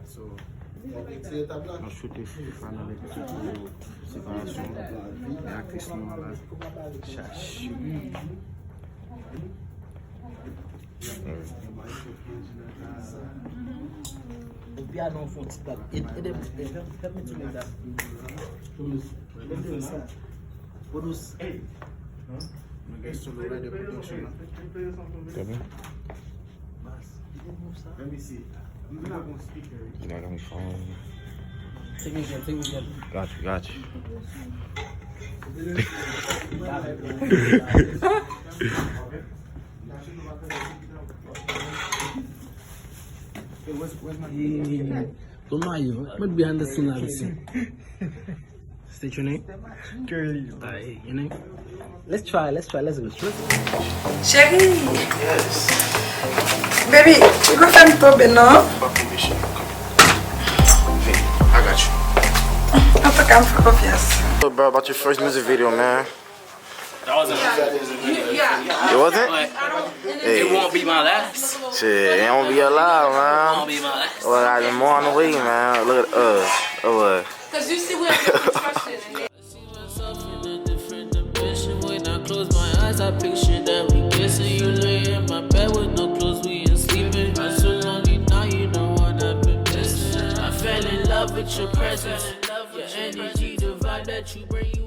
So, on shoot des fans avec séparation et actrice noire chachu. The piano for that. Help me to make that. Produce. Let me see. I'm not going to speak here. You're not gonna be following me. Take me again. Got you. Where's my Don't lie, you. But behind the scene, I'll see. State your name. Curly? Your name. Let's try. Let's go. Chérie, Yes. baby, you go find Toby, no? I got you. I took him for confiance. So, bro, about your first music video, man. That wasn't Yeah. It wasn't? It won't be my last. Shit, it won't be alive, It man. won't be my last. Well, I got more on the way, man. Look at what? Because you see we have different questions. See myself in a different dimension. When I close my eyes, I picture that we kissing. You lay in my bed with no clothes, we ain't sleeping. I'm so lonely now, you know what I've been missing. I fell in love with your presence, your energy, the vibe that you bring.